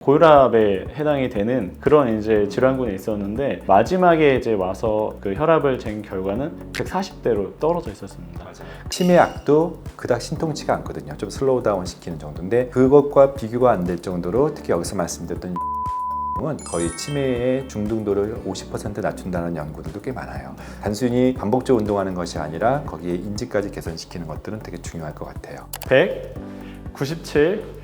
고혈압에 해당이 되는 그런 이제 질환군에 있었는데 마지막에 이제 와서 그 혈압을 잰 결과는 140대로 떨어져 있었습니다. 치매약도 그닥 신통치가 않거든요. 좀 슬로우 다운 시키는 정도인데 그것과 비교가 안 될 정도로 특히 여기서 말씀드렸던 은 거의 치매의 중등도를 50% 낮춘다는 연구들도 꽤 많아요. 단순히 반복적으로 운동하는 것이 아니라 거기에 인지까지 개선시키는 것들은 되게 중요할 것 같아요. 197.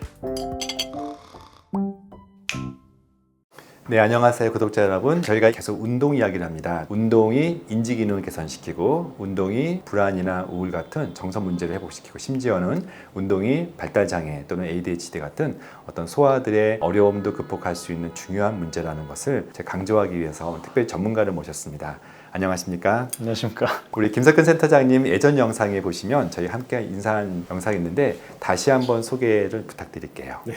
네, 안녕하세요 구독자 여러분. 저희가 계속 운동 이야기를 합니다. 운동이 인지 기능을 개선시키고 운동이 불안이나 우울 같은 정서 문제를 회복시키고 심지어는 운동이 발달 장애 또는 ADHD 같은 어떤 소아들의 어려움도 극복할 수 있는 중요한 문제라는 것을 제가 강조하기 위해서 특별히 전문가를 모셨습니다. 안녕하십니까? 안녕하십니까? 우리 김석근 센터장님 예전 영상에 보시면 저희 함께 인사한 영상이 있는데 다시 한번 소개를 부탁드릴게요. 네.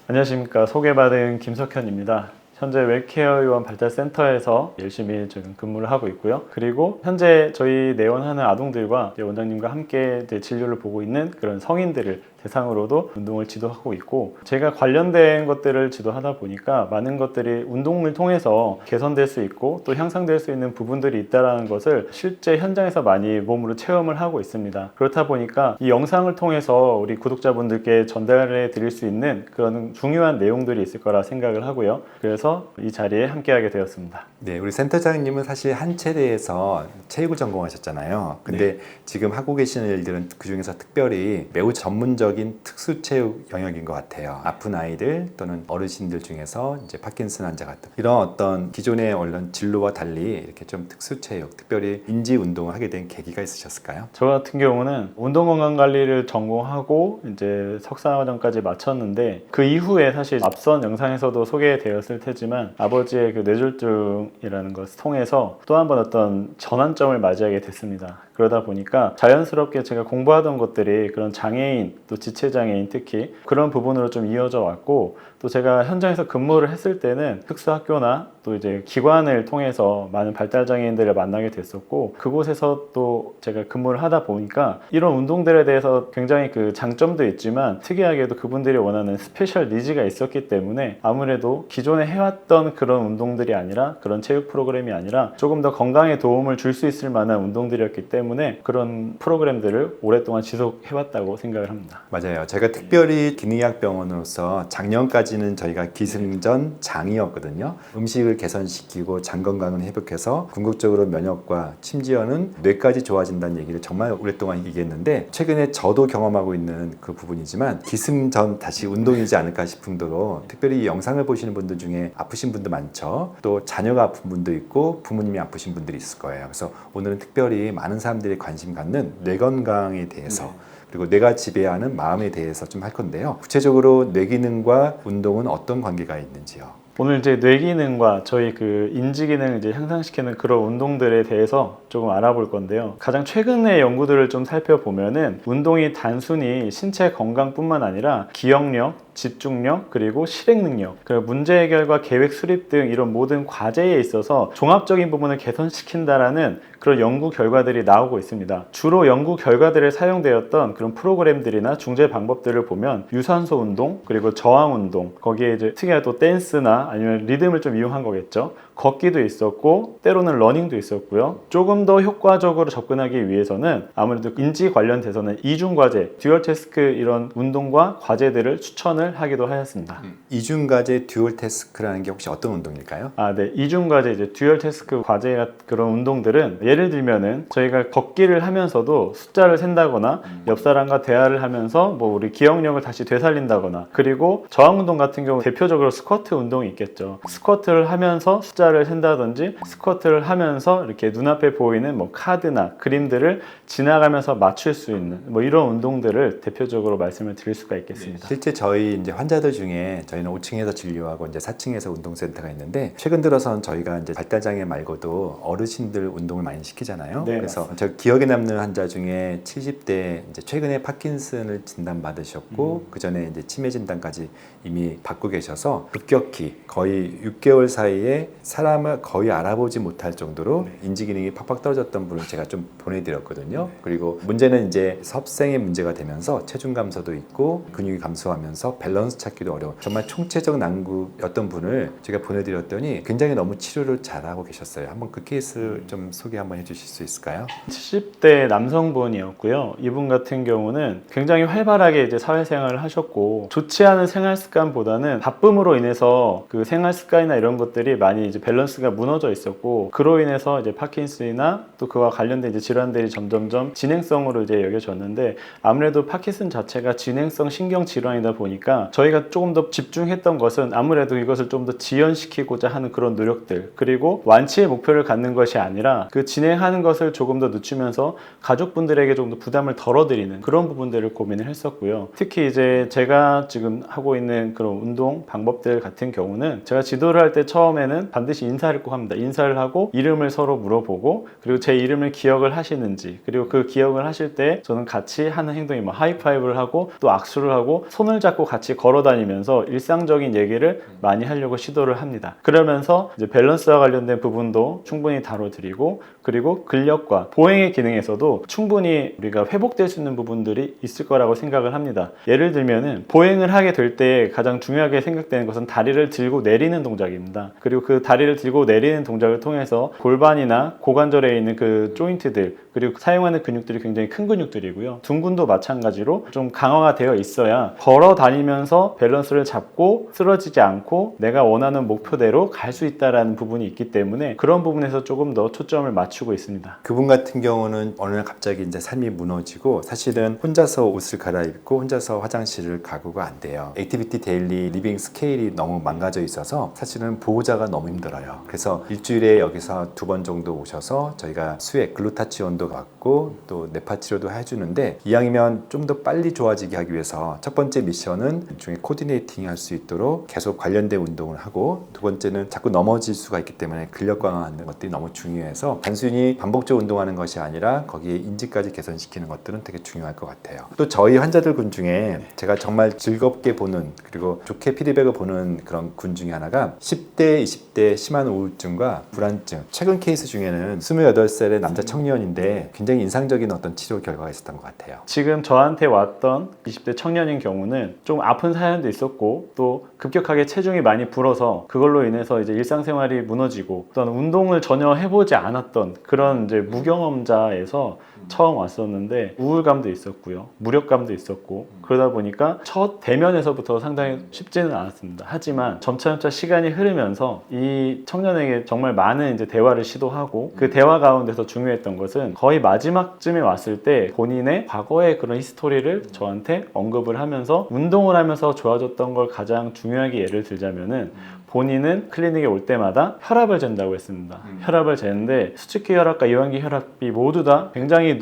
안녕하십니까? 소개받은 김석현입니다. 현재 웰케어 의원 발달센터에서 열심히 지금 근무를 하고 있고요. 그리고 현재 저희 내원하는 아동들과 원장님과 함께 이제 진료를 보고 있는 그런 성인들을 대상으로도 운동을 지도하고 있고, 제가 관련된 것들을 지도하다 보니까 많은 것들이 운동을 통해서 개선될 수 있고 또 향상될 수 있는 부분들이 있다는 것을 실제 현장에서 많이 몸으로 체험을 하고 있습니다. 그렇다 보니까 이 영상을 통해서 우리 구독자분들께 전달해 드릴 수 있는 그런 중요한 내용들이 있을 거라 생각을 하고요. 그래서 이 자리에 함께하게 되었습니다. 네, 우리 센터장님은 사실 한 체대에서 체육을 전공하셨잖아요. 근데 지금 하고 계시는 일들은 그 중에서 특별히 매우 전문적인 특수체육 영역인 것 같아요. 아픈 아이들 또는 어르신들 중에서 이제 파킨슨 환자 같은 이런 어떤 기존의 언론 진로와 달리 이렇게 좀 특수체육, 특별히 인지 운동을 하게 된 계기가 있으셨을까요? 저 같은 경우는 운동건강관리를 전공하고 이제 석사과정까지 마쳤는데, 그 이후에 사실 앞선 영상에서도 소개되었을 테지만 아버지의 그 뇌졸중이라는 것을 통해서 또 한 번 어떤 전환점을 맞이하게 됐습니다. 그러다 보니까 자연스럽게 제가 공부하던 것들이 그런 장애인, 또 지체장애인 특히 그런 부분으로 좀 이어져 왔고, 또 제가 현장에서 근무를 했을 때는 특수학교나 또 이제 기관을 통해서 많은 발달장애인들을 만나게 됐었고, 그곳에서 또 제가 근무를 하다 보니까 이런 운동들에 대해서 굉장히 그 장점도 있지만 특이하게도 그분들이 원하는 스페셜 니즈가 있었기 때문에 아무래도 기존에 해왔던 그런 운동들이 아니라, 그런 체육 프로그램이 아니라 조금 더 건강에 도움을 줄 수 있을 만한 운동들이었기 때문에 그런 프로그램들을 오랫동안 지속해왔다고 생각을 합니다. 맞아요. 제가 특별히 기능의학 병원으로서 작년까지는 저희가 기승전 장이었거든요. 음식을 개선시키고 장 건강을 회복해서 궁극적으로 면역과 심지어는 뇌까지 좋아진다는 얘기를 정말 오랫동안 얘기했는데, 최근에 저도 경험하고 있는 그 부분이지만 기승전 다시 운동이지 않을까 싶은 정도로, 특별히 이 영상을 보시는 분들 중에 아프신 분도 많죠. 또 자녀가 아픈 분도 있고 부모님이 아프신 분들이 있을 거예요. 그래서 오늘은 특별히 많은 사람들이 관심 갖는 뇌 건강에 대해서 그리고 뇌가 지배하는 마음에 대해서 좀 할 건데요. 구체적으로 뇌 기능과 운동은 어떤 관계가 있는지요? 오늘 이제 뇌 기능과 저희 그 인지 기능을 이제 향상시키는 그런 운동들에 대해서 조금 알아볼 건데요. 가장 최근의 연구들을 좀 살펴보면은 운동이 단순히 신체 건강뿐만 아니라 기억력, 집중력, 그리고 실행 능력, 그리고 문제 해결과 계획 수립 등 이런 모든 과제에 있어서 종합적인 부분을 개선시킨다라는 그런 연구 결과들이 나오고 있습니다. 주로 연구 결과들에 사용되었던 그런 프로그램들이나 중재 방법들을 보면 유산소 운동, 그리고 저항 운동, 거기에 이제 특이하게 또 댄스나 아니면 리듬을 좀 이용한 거겠죠. 걷기도 있었고 때로는 러닝도 있었고요. 조금 더 효과적으로 접근하기 위해서는 아무래도 인지 관련돼서는 이중과제, 듀얼 태스크 이런 운동과 과제들을 추천을 하기도 하였습니다. 이중과제 듀얼 태스크라는 게 혹시 어떤 운동일까요? 네. 이중과제, 이제 듀얼 태스크 과제 그런 운동들은 예를 들면은 저희가 걷기를 하면서도 숫자를 센다거나 옆 사람과 대화를 하면서 뭐 우리 기억력을 다시 되살린다거나, 그리고 저항 운동 같은 경우 대표적으로 스쿼트 운동이 있겠죠. 스쿼트를 하면서 숫자를 센다든지, 스쿼트를 하면서 이렇게 눈앞에 보이는 뭐 카드나 그림들을 지나가면서 맞출 수 있는 뭐 이런 운동들을 대표적으로 말씀을 드릴 수가 있겠습니다. 실제 저희 이제 환자들 중에 저희는 5층에서 진료하고 이제 4층에서 운동센터가 있는데, 최근 들어서는 저희가 이제 발달장애 말고도 어르신들 운동을 많이 시키잖아요. 네, 그래서 저 기억에 남는 환자 중에 70대 이제 최근에 파킨슨을 진단받으셨고 그 전에 이제 치매 진단까지 이미 받고 계셔서 급격히 거의 6개월 사이에 사람을 거의 알아보지 못할 정도로 인지 기능이 팍팍 떨어졌던 분을 제가 좀 보내드렸거든요. 그리고 문제는 이제 섭생의 문제가 되면서 체중 감소도 있고 근육이 감소하면서 밸런스 찾기도 어려워. 정말 총체적 난국이었던 분을 제가 보내드렸더니 굉장히 너무 치료를 잘하고 계셨어요. 한번 그 케이스 좀 소개 한번 해주실 수 있을까요? 70대 남성분이었고요. 이분 같은 경우는 굉장히 활발하게 이제 사회생활을 하셨고 좋지 않은 생활 습관보다는 바쁨으로 인해서 그 생활 습관이나 이런 것들이 많이 이제 밸런스가 무너져 있었고 그로 인해서 이제 파킨슨이나 또 그와 관련된 이제 질환들이 점점점 진행성으로 이제 여겨졌는데 아무래도 파킨슨 자체가 진행성 신경 질환이다 보니까 저희가 조금 더 집중했던 것은 아무래도 이것을 좀 더 지연시키고자 하는 그런 노력들 그리고 완치의 목표를 갖는 것이 아니라 그 진행하는 것을 조금 더 늦추면서 가족분들에게 좀 더 부담을 덜어드리는 그런 부분들을 고민을 했었고요. 특히 이제 제가 지금 하고 있는 그런 운동 방법들 같은 경우는 제가 지도를 할 때 처음에는 반드시 인사를 꼭 합니다. 인사를 하고 이름을 서로 물어보고 그리고 제 이름을 기억을 하시는지 그리고 그 기억을 하실 때 저는 같이 하는 행동이 뭐 하이파이브를 하고 또 악수를 하고 손을 잡고 같이 걸어 다니면서 일상적인 얘기를 많이 하려고 시도를 합니다. 그러면서 이제 밸런스와 관련된 부분도 충분히 다뤄드리고 그리고 근력과 보행의 기능에서도 충분히 우리가 회복될 수 있는 부분들이 있을 거라고 생각을 합니다. 예를 들면은 보행을 하게 될 때 가장 중요하게 생각되는 것은 다리를 들고 내리는 동작입니다. 그리고 그 다리를 들고 내리는 동작을 통해서 골반이나 고관절에 있는 그 조인트들 그리고 사용하는 근육들이 굉장히 큰 근육들이고요. 둔근도 마찬가지로 좀 강화가 되어 있어야 걸어 다니면서 밸런스를 잡고 쓰러지지 않고 내가 원하는 목표대로 갈 수 있다는 부분이 있기 때문에 그런 부분에서 조금 더 초점을 맞추고 있습니다. 그분 같은 경우는 어느 날 갑자기 이제 삶이 무너지고 사실은 혼자서 옷을 갈아입고 혼자서 화장실을 가고가 안 돼요. 액티비티 데일리 리빙 스케일이 너무 망가져 있어서 사실은 보호자가 너무 힘들어요. 그래서 일주일에 여기서 2번 정도 오셔서 저희가 수액 글루타치온도 받고 또 뇌파 치료도 해주는데 이왕이면 좀 더 빨리 좋아지게 하기 위해서 첫 번째 미션은 일종의 코디네이팅 할 수 있도록 계속 관련된 운동을 하고 두 번째는 자꾸 넘어질 수가 있기 때문에 근력 강화하는 것들이 너무 중요해서 단순히 반복적으로 운동하는 것이 아니라 거기에 인지까지 개선시키는 것들은 되게 중요할 것 같아요. 또 저희 환자들 군 중에 제가 정말 즐겁게 보는 그리고 좋게 피드백을 보는 그런 군 중에 하나가 10대, 20대 심한 우울증과 불안증. 최근 케이스 중에는 28살의 남자 청년인데 굉장히 인상적인 어떤 치료 결과가 있었던 것 같아요. 지금 저한테 왔던 20대 청년인 경우는 좀 아픈 사연도 있었고 또 급격하게 체중이 많이 불어서 그걸로 인해서 이제 일상생활이 무너지고 또는 운동을 전혀 해보지 않았던 그런 이제 무경험자에서 처음 왔었는데 우울감도 있었고요. 무력감도 있었고 그러다 보니까 첫 대면에서부터 상당히 쉽지는 않았습니다. 하지만 점차점차 시간이 흐르면서 이 청년에게 정말 많은 이제 대화를 시도하고 그 대화 가운데서 중요했던 것은 거의 마지막쯤에 왔을 때 본인의 과거의 그런 히스토리를 저한테 언급을 하면서 운동을 하면서 좋아졌던 걸 가장 중요하게 예를 들자면은 본인은 클리닉에 올 때마다 혈압을 잰다고 했습니다. 혈압을 재는데 수축기 혈압과 이완기 혈압이 모두 다 굉장히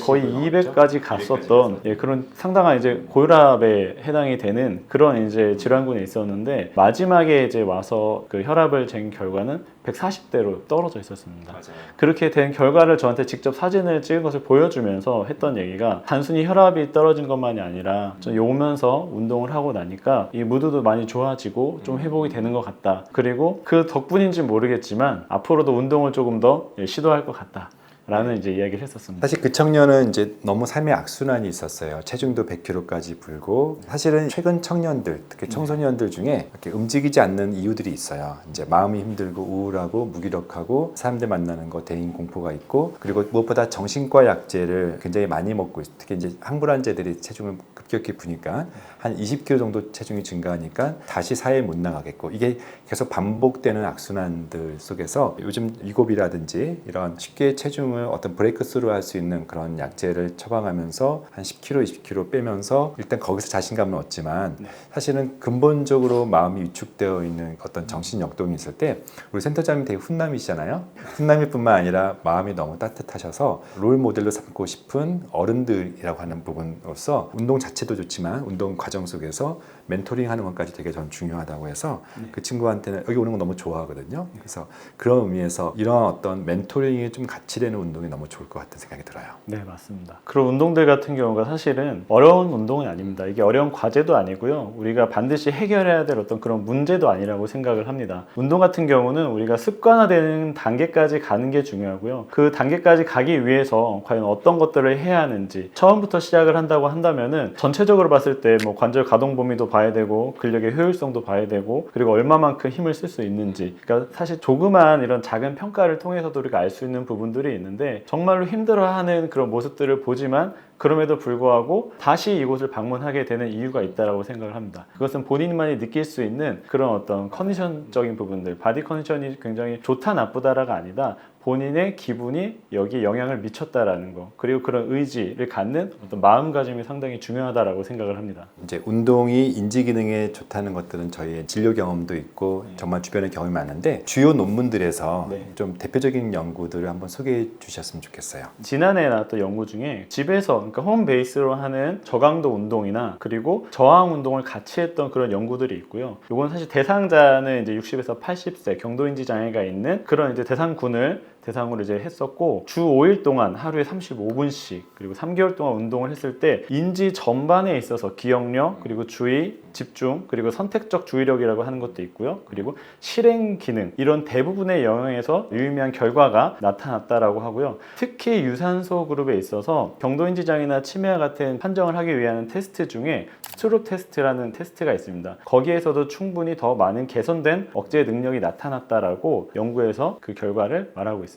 거의 200까지 갔었던 그런 상당한 이제 고혈압에 해당이 되는 그런 이제 질환군에 있었는데 마지막에 이제 와서 그 혈압을 잰 결과는 140대로 떨어져 있었습니다. 맞아요. 그렇게 된 결과를 저한테 직접 사진을 찍은 것을 보여주면서 했던 얘기가 단순히 혈압이 떨어진 것만이 아니라 좀 오면서 운동을 하고 나니까 이 무드도 많이 좋아지고 좀 회복이 되는 것 같다. 그리고 그 덕분인지 모르겠지만 앞으로도 운동을 조금 더 시도할 것 같다. 라는 이제 이야기를 했었습니다. 사실 그 청년은 이제 너무 삶의 악순환이 있었어요. 체중도 100kg까지 불고 사실은 최근 청년들, 특히 청소년들 중에 이렇게 움직이지 않는 이유들이 있어요. 이제 마음이 힘들고 우울하고 무기력하고 사람들 만나는 거 대인 공포가 있고 그리고 무엇보다 정신과 약제를 굉장히 많이 먹고 있어요. 특히 이제 항불안제들이 체중을 급격히 부니까 한 20kg 정도 체중이 증가하니까 다시 사회에 못 나가겠고 이게 계속 반복되는 악순환들 속에서 요즘 위고비라든지 이런 쉽게 체중을 어떤 브레이크 스루 할 수 있는 그런 약제를 처방하면서 한 10kg, 20kg 빼면서 일단 거기서 자신감을 얻지만 사실은 근본적으로 마음이 위축되어 있는 어떤 정신 역동이 있을 때 우리 센터장님 되게 훈남이시잖아요. 훈남일 뿐만 아니라 마음이 너무 따뜻하셔서 롤 모델로 삼고 싶은 어른들이라고 하는 부분으로서 운동 자체도 좋지만 운동 과정 속에서 멘토링 하는 것까지 되게 전 중요하다고 해서 그 친구한테는 여기 오는 거 너무 좋아하거든요. 그래서 그런 의미에서 이런 어떤 멘토링이 좀 같이 되는 운동이 너무 좋을 것 같은 생각이 들어요. 네, 맞습니다. 그런 운동들 같은 경우가 사실은 어려운 운동은 아닙니다. 이게 어려운 과제도 아니고요. 우리가 반드시 해결해야 될 어떤 그런 문제도 아니라고 생각을 합니다. 운동 같은 경우는 우리가 습관화되는 단계까지 가는 게 중요하고요. 그 단계까지 가기 위해서 과연 어떤 것들을 해야 하는지 처음부터 시작을 한다고 한다면은 전체적으로 봤을 때 뭐 관절 가동 범위도 봐야 되고 근력의 효율성도 봐야 되고 그리고 얼마만큼 힘을 쓸 수 있는지 그러니까 사실 조그만 이런 작은 평가를 통해서도 우리가 알 수 있는 부분들이 있는데 정말로 힘들어하는 그런 모습들을 보지만 그럼에도 불구하고 다시 이곳을 방문하게 되는 이유가 있다고 생각을 합니다. 그것은 본인만이 느낄 수 있는 그런 어떤 컨디션적인 부분들, 바디 컨디션이 굉장히 좋다 나쁘다가 아니다. 본인의 기분이 여기에 영향을 미쳤다라는 거 그리고 그런 의지를 갖는 어떤 마음가짐이 상당히 중요하다라고 생각을 합니다. 이제 운동이 인지 기능에 좋다는 것들은 저희의 진료 경험도 있고 정말 주변에 경험이 많은데 주요 논문들에서 좀 대표적인 연구들을 한번 소개해 주셨으면 좋겠어요. 지난해 나왔던 연구 중에 집에서 그러니까 홈 베이스로 하는 저강도 운동이나 그리고 저항 운동을 같이 했던 그런 연구들이 있고요. 이건 사실 대상자는 이제 60에서 80세 경도인지 장애가 있는 그런 이제 대상군을 대상으로 이제 했었고 주 5일 동안 하루에 35분씩 그리고 3개월 동안 운동을 했을 때 인지 전반에 있어서 기억력 그리고 주의, 집중 그리고 선택적 주의력이라고 하는 것도 있고요. 그리고 실행 기능 이런 대부분의 영역에서 유의미한 결과가 나타났다라고 하고요. 특히 유산소 그룹에 있어서 경도인지 장애나 치매와 같은 판정을 하기 위한 테스트 중에 스트롭 테스트라는 테스트가 있습니다. 거기에서도 충분히 더 많은 개선된 억제 능력이 나타났다라고 연구에서 그 결과를 말하고 있습니다.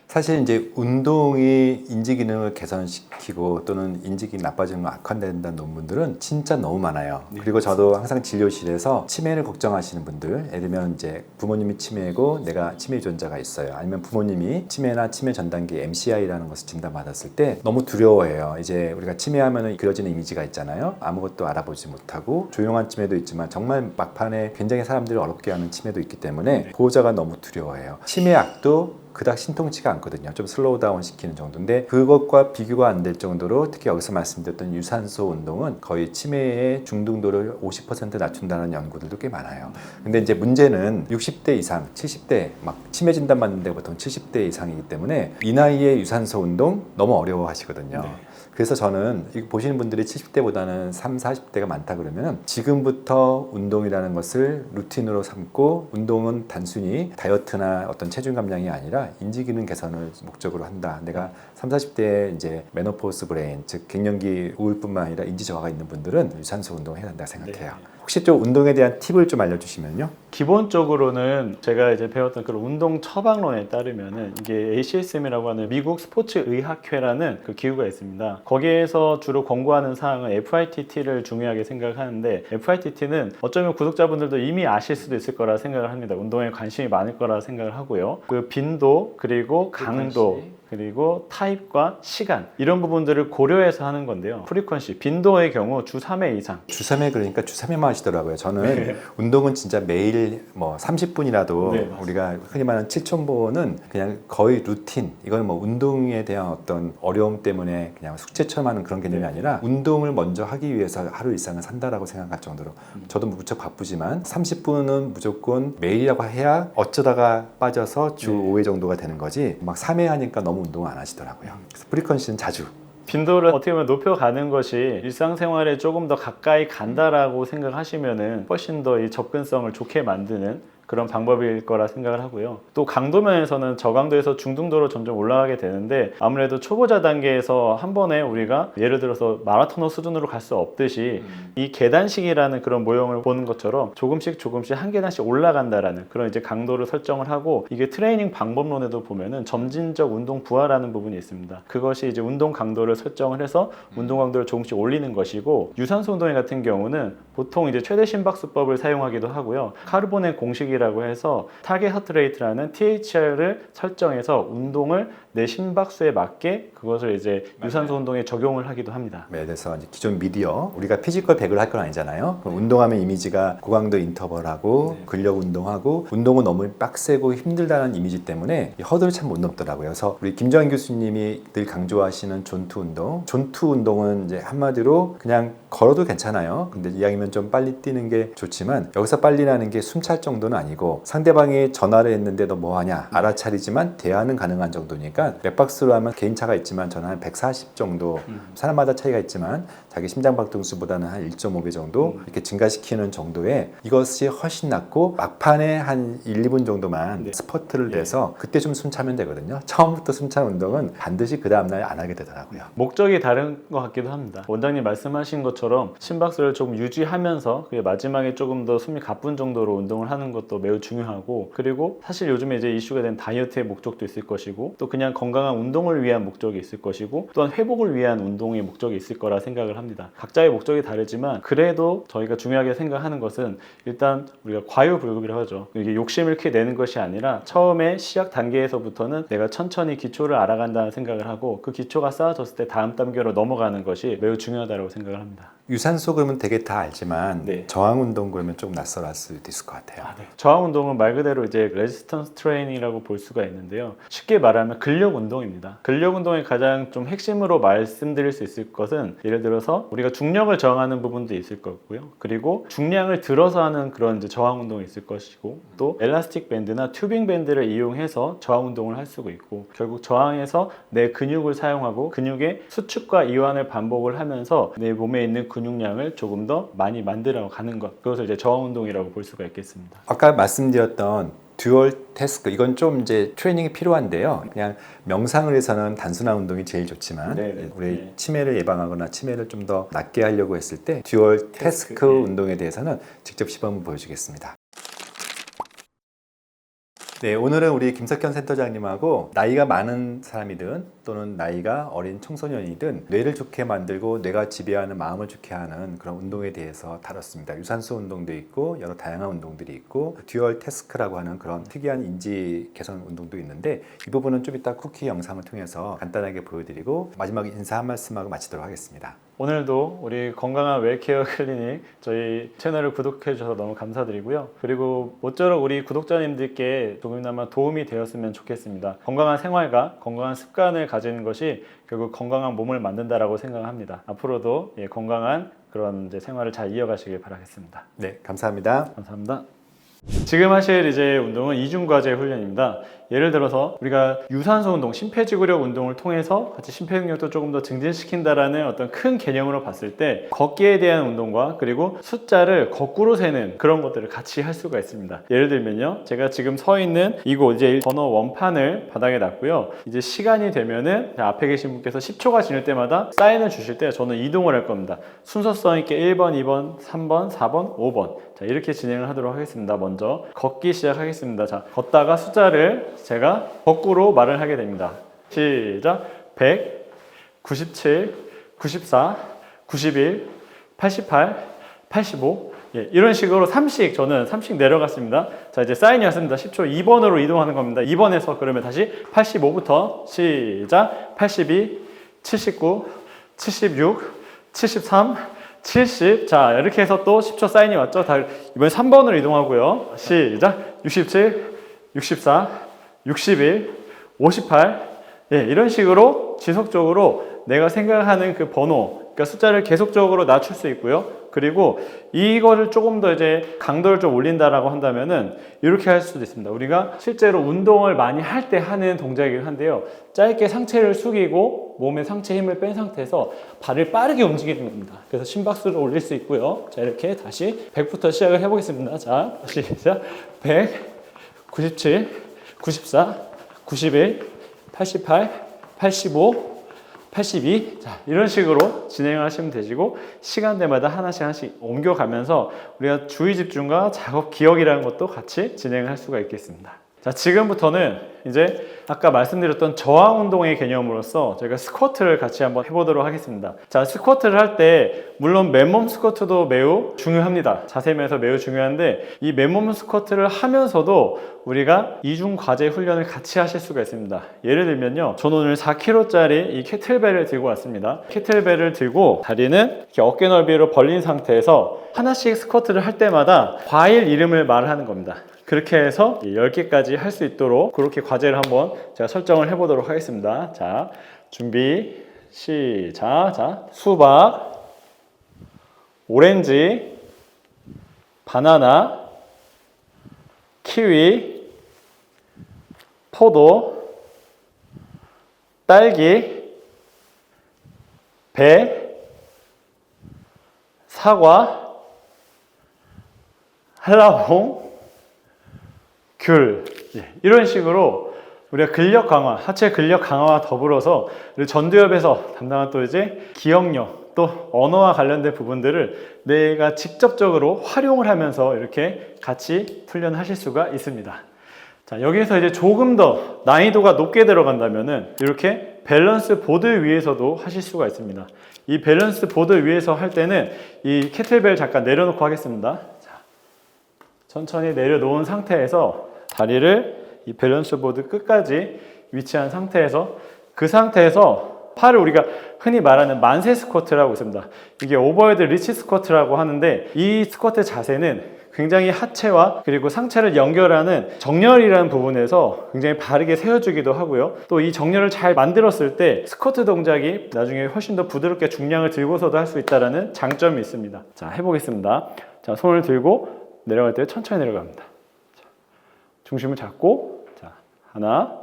사실 이제 운동이 인지 기능을 개선시키고 또는 인지 기능 나빠지는 걸 악화된다는 논문들은 진짜 너무 많아요. 그리고 저도 항상 진료실에서 치매를 걱정하시는 분들, 예를 들면 이제 부모님이 치매고 내가 치매 유전자가 있어요. 아니면 부모님이 치매나 치매 전 단계 MCI라는 것을 진단받았을 때 너무 두려워해요. 이제 우리가 치매하면은 그려지는 이미지가 있잖아요. 아무것도 알아보지 못하고 조용한 치매도 있지만 정말 막판에 굉장히 사람들을 어렵게 하는 치매도 있기 때문에 보호자가 너무 두려워해요. 치매약도 그닥 신통치가 않거든요. 좀 슬로우 다운 시키는 정도인데 그것과 비교가 안 될 정도로 특히 여기서 말씀드렸던 유산소 운동은 거의 치매의 중등도를 50% 낮춘다는 연구들도 꽤 많아요. 근데 이제 문제는 60대 이상, 70대 막 치매 진단 받는데 보통 70대 이상이기 때문에 이 나이에 유산소 운동 너무 어려워하시거든요. 그래서 저는 보시는 분들이 70대보다는 30, 40대가 많다 그러면 지금부터 운동이라는 것을 루틴으로 삼고 운동은 단순히 다이어트나 어떤 체중 감량이 아니라 인지 기능 개선을 목적으로 한다. 내가 30, 40대에 이제 메노포스 브레인, 즉 갱년기 우울뿐만 아니라 인지 저하가 있는 분들은 유산소 운동을 해야 한다고 생각해요. 혹시 좀 운동에 대한 팁을 좀 알려주시면요. 기본적으로는 제가 이제 배웠던 그런 운동 처방론에 따르면은 이게 ACSM이라고 하는 미국 스포츠 의학회라는 그 기구가 있습니다. 거기에서 주로 권고하는 사항은 FITT를 중요하게 생각하는데 FITT는 어쩌면 구독자분들도 이미 아실 수도 있을 거라 생각을 합니다. 운동에 관심이 많을 거라 생각을 하고요. 그 빈도 그리고 강도 그리고 타입과 시간 이런 부분들을 고려해서 하는 건데요. 프리퀀시, 빈도의 경우 주 3회 이상. 주 3회 그러니까 주 3회만 하시더라고요. 저는 운동은 진짜 매일 뭐 30분이라도 우리가 흔히 말하는 7,000보는 그냥 거의 루틴. 이건 뭐 운동에 대한 어떤 어려움 때문에 그냥 숙제처럼 하는 그런 개념이 아니라 운동을 먼저 하기 위해서 하루 일상을 산다라고 생각할 정도로 저도 무척 바쁘지만 30분은 무조건 매일이라고 해야 어쩌다가 빠져서 주 5회 정도가 되는 거지 막 3회 하니까 너무 운동을 안 하시더라고요. 그래서 프리컨시는 자주. 빈도를 어떻게 보면 높여가는 것이 일상생활에 조금 더 가까이 간다라고 생각하시면은 훨씬 더 이 접근성을 좋게 만드는 그런 방법일 거라 생각을 하고요. 또 강도 면에서는 저강도에서 중등도로 점점 올라가게 되는데 아무래도 초보자 단계에서 한 번에 우리가 예를 들어서 마라토너 수준으로 갈 수 없듯이 이 계단식이라는 그런 모형을 보는 것처럼 조금씩 한 계단씩 올라간다라는 그런 이제 강도를 설정을 하고 이게 트레이닝 방법론에도 보면은 점진적 운동 부하라는 부분이 있습니다. 그것이 이제 운동 강도를 설정을 해서 운동 강도를 조금씩 올리는 것이고 유산소 운동 같은 경우는 보통 이제 최대 심박수법을 사용하기도 하고요. 카르보넷 공식이라고 해서 타겟 하트레이트라는 THR을 설정해서 운동을 내 심박수에 맞게 그것을 이제 유산소 운동에 적용을 하기도 합니다. 네, 그래서 이제 기존 미디어 우리가 피지컬 100을 할 건 아니잖아요. 그럼 운동하면 이미지가 고강도 인터벌하고 근력 운동하고 운동은 너무 빡세고 힘들다는 이미지 때문에 허들을 참 못 넘더라고요. 그래서 우리 김정환 교수님이 늘 강조하시는 존투 운동. 존투 운동은 이제 한마디로 그냥 걸어도 괜찮아요. 근데 이왕이면 좀 빨리 뛰는 게 좋지만 여기서 빨리라는 게 숨 찰 정도는 아니에요. 아니고 상대방이 전화를 했는데 너 뭐하냐 알아차리지만 대화는 가능한 정도니까 맥박수로 하면 개인차가 있지만 저는 한 140 정도 사람마다 차이가 있지만 자기 심장박동수보다는 한 1.5배 정도 이렇게 증가시키는 정도의 이것이 훨씬 낫고 막판에 한 1, 2분 정도만 네. 스퍼트를 내서 그때 좀 숨차면 되거든요. 처음부터 숨찬 운동은 반드시 그 다음날 안 하게 되더라고요. 목적이 다른 것 같기도 합니다. 원장님 말씀하신 것처럼 심박수를 조금 유지하면서 그게 마지막에 조금 더 숨이 가쁜 정도로 운동을 하는 것도 매우 중요하고, 그리고 사실 요즘에 이제 이슈가 된 다이어트의 목적도 있을 것이고 또 그냥 건강한 운동을 위한 목적이 있을 것이고 또한 회복을 위한 운동의 목적이 있을 거라 생각을 합니다. 각자의 목적이 다르지만 그래도 저희가 중요하게 생각하는 것은 일단 우리가 과유불급이라고 하죠. 이게 욕심을 크게 내는 것이 아니라 처음에 시작 단계에서부터는 내가 천천히 기초를 알아간다는 생각을 하고 그 기초가 쌓아졌을 때 다음 단계로 넘어가는 것이 매우 중요하다고 생각을 합니다. 유산소 그러면 되게 다 알지만 네. 저항 운동 그러면 좀 낯설을 수도 있을 것 같아요. 저항 운동은 말 그대로 이제 레지스턴스 트레이닝이라고 볼 수가 있는데요. 쉽게 말하면 근력 운동입니다. 근력 운동의 가장 좀 핵심으로 말씀드릴 수 있을 것은 예를 들어서 우리가 중력을 저항하는 부분도 있을 거고요. 그리고 중량을 들어서 하는 그런 이제 저항 운동이 있을 것이고 또 엘라스틱 밴드나 튜빙 밴드를 이용해서 저항 운동을 할 수가 있고 결국 저항해서 내 근육을 사용하고 근육의 수축과 이완을 반복을 하면서 내 몸에 있는 근육량을 조금 더 많이 만들어 가는 것, 그것을 이제 저항 운동이라고 볼 수가 있겠습니다. 아까 말씀드렸던 듀얼 태스크 이건 좀 이제 트레이닝이 필요한데요. 그냥 명상을 해서는 단순한 운동이 제일 좋지만 네네. 우리 네. 치매를 예방하거나 치매를 좀 더 낫게 하려고 했을 때 듀얼 태스크 네. 운동에 대해서는 직접 시범을 보여주겠습니다. 네, 오늘은 우리 김석현 센터장님하고 나이가 많은 사람이든 또는 나이가 어린 청소년이든 뇌를 좋게 만들고 뇌가 지배하는 마음을 좋게 하는 그런 운동에 대해서 다뤘습니다. 유산소 운동도 있고 여러 다양한 운동들이 있고 듀얼 태스크라고 하는 그런 특이한 인지 개선 운동도 있는데 이 부분은 좀 이따 쿠키 영상을 통해서 간단하게 보여드리고 마지막에 인사 한 말씀하고 마치도록 하겠습니다. 오늘도 우리 건강한 웰케어 클리닉 저희 채널을 구독해 주셔서 너무 감사드리고요. 그리고 모쪼록 우리 구독자님들께 조금이나마 도움이 되었으면 좋겠습니다. 건강한 생활과 건강한 습관을 가지는 것이 결국 건강한 몸을 만든다라고 생각합니다. 앞으로도 건강한 그런 이제 생활을 잘 이어가시길 바라겠습니다. 네, 감사합니다. 감사합니다. 지금 하실 이제 운동은 이중과제 훈련입니다. 예를 들어서 우리가 유산소 운동, 심폐지구력 운동을 통해서 같이 심폐능력도 조금 더 증진시킨다라는 어떤 큰 개념으로 봤을 때 걷기에 대한 운동과 그리고 숫자를 거꾸로 세는 그런 것들을 같이 할 수가 있습니다. 예를 들면요, 제가 지금 서 있는 이곳 이제 번호 원판을 바닥에 놨고요. 이제 시간이 되면은 앞에 계신 분께서 10초가 지날 때마다 사인을 주실 때 저는 이동을 할 겁니다. 순서성 있게 1번, 2번, 3번, 4번, 5번 자, 이렇게 진행을 하도록 하겠습니다. 먼저 걷기 시작하겠습니다. 자, 걷다가 숫자를 제가 거꾸로 말을 하게 됩니다. 시작. 100, 97, 94, 91, 88, 85 이런 식으로 3씩 저는 3씩 내려갔습니다. 자, 이제 사인이 왔습니다. 10초 2번으로 이동하는 겁니다. 2번에서 그러면 다시 85부터 시작. 82, 79, 76, 73, 70. 자, 이렇게 해서 또 10초 사인이 왔죠. 이번에 3번으로 이동하고요. 시작. 67, 64, 61, 58. 이런 식으로 지속적으로 내가 생각하는 그 번호, 그러니까 숫자를 계속적으로 낮출 수 있고요. 그리고 이거를 조금 더 이제 강도를 좀 올린다라고 한다면은 이렇게 할 수도 있습니다. 우리가 실제로 운동을 많이 할 때 하는 동작이긴 한데요. 짧게 상체를 숙이고 몸에 상체 힘을 뺀 상태에서 발을 빠르게 움직이는 겁니다. 그래서 심박수를 올릴 수 있고요. 자, 이렇게 다시 100부터 시작을 해보겠습니다. 자, 시작. 100, 97, 94, 91, 88, 85, 82. 자, 이런 식으로 진행을 하시면 되시고 시간대마다 하나씩 옮겨가면서 우리가 주의 집중과 작업 기억이라는 것도 같이 진행을 할 수가 있겠습니다. 자, 지금부터는 이제 아까 말씀드렸던 저항 운동의 개념으로서 저희가 스쿼트를 같이 한번 해보도록 하겠습니다. 자, 스쿼트를 할 때 물론 맨몸 스쿼트도 매우 중요합니다. 자세 면에서 매우 중요한데 이 맨몸 스쿼트를 하면서도 우리가 이중 과제 훈련을 같이 하실 수가 있습니다. 예를 들면요, 저는 오늘 4kg짜리 이 캐틀벨을 들고 왔습니다. 캐틀벨을 들고 다리는 이렇게 어깨 넓이로 벌린 상태에서 하나씩 스쿼트를 할 때마다 과일 이름을 말하는 겁니다. 그렇게 해서 10개까지 할 수 있도록 그렇게 과제를 한번 제가 설정을 해보도록 하겠습니다. 자, 준비, 시작. 자, 수박, 오렌지, 바나나, 키위, 포도, 딸기, 배, 사과, 한라봉, 귤. 이런 식으로 우리가 근력 강화, 하체 근력 강화와 더불어서 전두엽에서 담당한 또 이제 기억력, 또 언어와 관련된 부분들을 내가 직접적으로 활용을 하면서 이렇게 같이 훈련하실 수가 있습니다. 자, 여기에서 이제 조금 더 난이도가 높게 들어간다면은 이렇게 밸런스 보드 위에서도 하실 수가 있습니다. 이 밸런스 보드 위에서 할 때는 이 케틀벨 잠깐 내려놓고 하겠습니다. 자, 천천히 내려놓은 상태에서 다리를 이 밸런스 보드 끝까지 위치한 상태에서 그 상태에서 팔을 우리가 흔히 말하는 만세 스쿼트라고 있습니다. 이게 오버헤드 리치 스쿼트라고 하는데 이 스쿼트 자세는 굉장히 하체와 그리고 상체를 연결하는 정렬이라는 부분에서 굉장히 바르게 세워주기도 하고요. 또 이 정렬을 잘 만들었을 때 스쿼트 동작이 나중에 훨씬 더 부드럽게 중량을 들고서도 할 수 있다는 장점이 있습니다. 자, 해보겠습니다. 자, 손을 들고 내려갈 때 천천히 내려갑니다. 자, 중심을 잡고 자, 하나,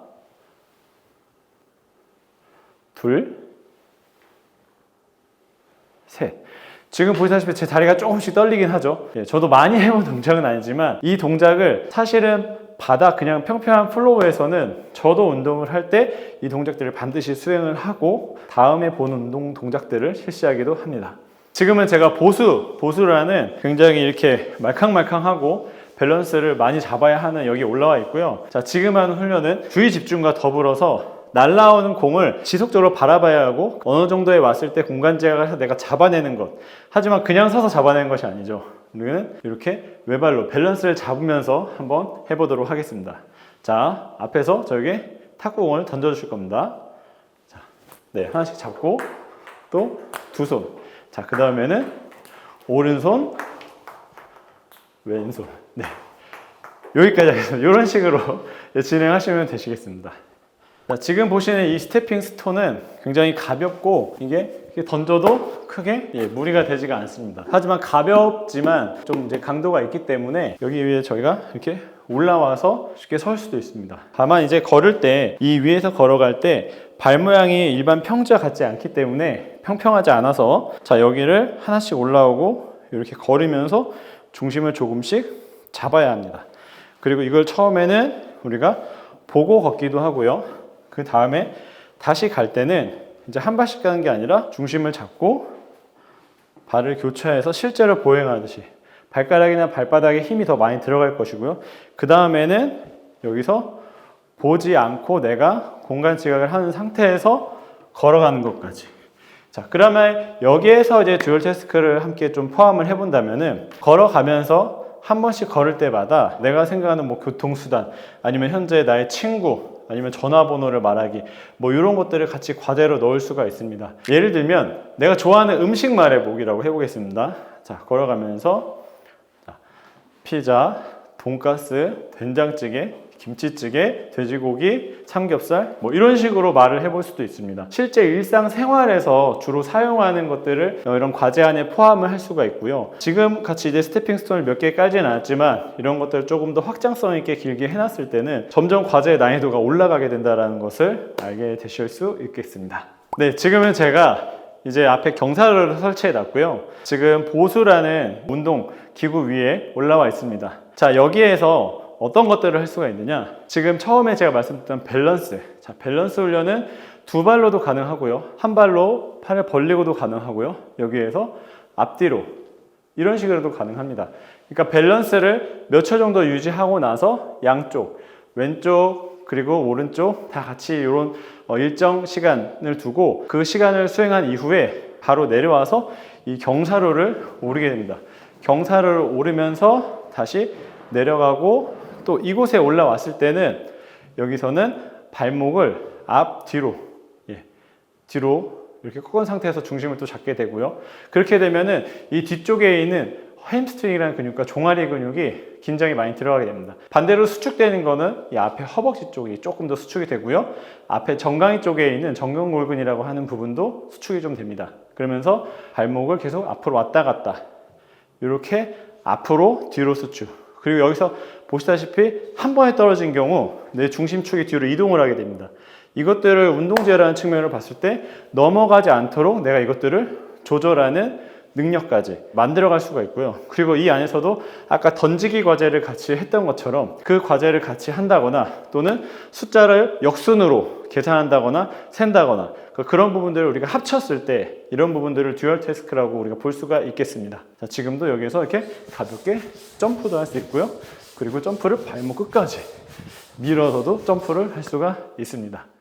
둘, 셋. 지금 보시다시피 제 다리가 조금씩 떨리긴 하죠. 저도 많이 해본 동작은 아니지만 이 동작을 사실은 바닥 그냥 평평한 플로어에서는 저도 운동을 할 때 이 동작들을 반드시 수행을 하고 다음에 본 운동 동작들을 실시하기도 합니다. 지금은 제가 보수라는 굉장히 이렇게 말캉말캉하고 밸런스를 많이 잡아야 하는 여기 올라와 있고요. 자, 지금 하는 훈련은 주의 집중과 더불어서 날라오는 공을 지속적으로 바라봐야 하고 어느 정도에 왔을 때 공간 제약을 내가 잡아내는 것. 하지만 그냥 서서 잡아내는 것이 아니죠. 우리는 이렇게 외발로 밸런스를 잡으면서 한번 해보도록 하겠습니다. 자, 앞에서 저에게 탁구공을 던져주실 겁니다. 자, 네, 하나씩 잡고 또 두 손. 자, 그 다음에는 오른손, 왼손. 네, 여기까지 하겠습니다. 이런 식으로 진행하시면 되시겠습니다. 자, 지금 보시는 이 스태핑 스톤은 굉장히 가볍고 이게 던져도 크게 무리가 되지가 않습니다. 하지만 가볍지만 좀 이제 강도가 있기 때문에 여기 위에 저희가 이렇게 올라와서 쉽게 설 수도 있습니다. 다만 이제 걸을 때 이 위에서 걸어갈 때 발 모양이 일반 평지와 같지 않기 때문에 평평하지 않아서 자, 여기를 하나씩 올라오고 이렇게 걸으면서 중심을 조금씩 잡아야 합니다. 그리고 이걸 처음에는 우리가 보고 걷기도 하고요. 그 다음에 다시 갈 때는 이제 한 발씩 가는 게 아니라 중심을 잡고 발을 교차해서 실제로 보행하듯이 발가락이나 발바닥에 힘이 더 많이 들어갈 것이고요. 그 다음에는 여기서 보지 않고 내가 공간 지각을 하는 상태에서 걸어가는 것까지. 자, 그러면 여기에서 이제 듀얼 태스크를 함께 좀 포함을 해본다면은 걸어가면서 한 번씩 걸을 때마다 내가 생각하는 뭐 교통수단 아니면 현재 나의 친구 아니면 전화번호를 말하기 뭐 이런 것들을 같이 과제로 넣을 수가 있습니다. 예를 들면 내가 좋아하는 음식 말해보기라고 해보겠습니다. 자, 걸어가면서 자, 피자, 돈가스, 된장찌개, 김치찌개, 돼지고기, 삼겹살 뭐 이런 식으로 말을 해볼 수도 있습니다. 실제 일상생활에서 주로 사용하는 것들을 이런 과제 안에 포함을 할 수가 있고요. 지금 같이 이제 스태핑 스톤을 몇 개 깔지는 않았지만 이런 것들을 조금 더 확장성 있게 길게 해놨을 때는 점점 과제의 난이도가 올라가게 된다는 것을 알게 되실 수 있겠습니다. 네, 지금은 제가 이제 앞에 경사를 설치해 놨고요. 지금 보수라는 운동 기구 위에 올라와 있습니다. 자, 여기에서 어떤 것들을 할 수가 있느냐, 지금 처음에 제가 말씀드렸던 밸런스. 자, 밸런스 훈련은 두 발로도 가능하고요, 한 발로 팔을 벌리고도 가능하고요, 여기에서 앞뒤로 이런 식으로도 가능합니다. 그러니까 밸런스를 몇 초 정도 유지하고 나서 양쪽, 왼쪽 그리고 오른쪽 다 같이 이런 일정 시간을 두고 그 시간을 수행한 이후에 바로 내려와서 이 경사로를 오르게 됩니다. 경사로를 오르면서 다시 내려가고 또 이곳에 올라왔을 때는 여기서는 발목을 앞, 뒤로 뒤로 이렇게 꺾은 상태에서 중심을 또 잡게 되고요. 그렇게 되면은 이 뒤쪽에 있는 햄스트링이라는 근육과 종아리 근육이 긴장이 많이 들어가게 됩니다. 반대로 수축되는 거는 이 앞에 허벅지 쪽이 조금 더 수축이 되고요. 앞에 정강이 쪽에 있는 정경골근이라고 하는 부분도 수축이 좀 됩니다. 그러면서 발목을 계속 앞으로 왔다 갔다 이렇게 앞으로 뒤로 수축, 그리고 여기서 보시다시피 한 번에 떨어진 경우 내 중심축이 뒤로 이동을 하게 됩니다. 이것들을 운동제라는 측면으로 봤을 때 넘어가지 않도록 내가 이것들을 조절하는 능력까지 만들어갈 수가 있고요. 그리고 이 안에서도 아까 던지기 과제를 같이 했던 것처럼 그 과제를 같이 한다거나 또는 숫자를 역순으로 계산한다거나 센다거나 그런 부분들을 우리가 합쳤을 때 이런 부분들을 듀얼 태스크라고 우리가 볼 수가 있겠습니다. 자, 지금도 여기서 이렇게 가볍게 점프도 할 수 있고요. 그리고 점프를 발목 끝까지 밀어서도 점프를 할 수가 있습니다.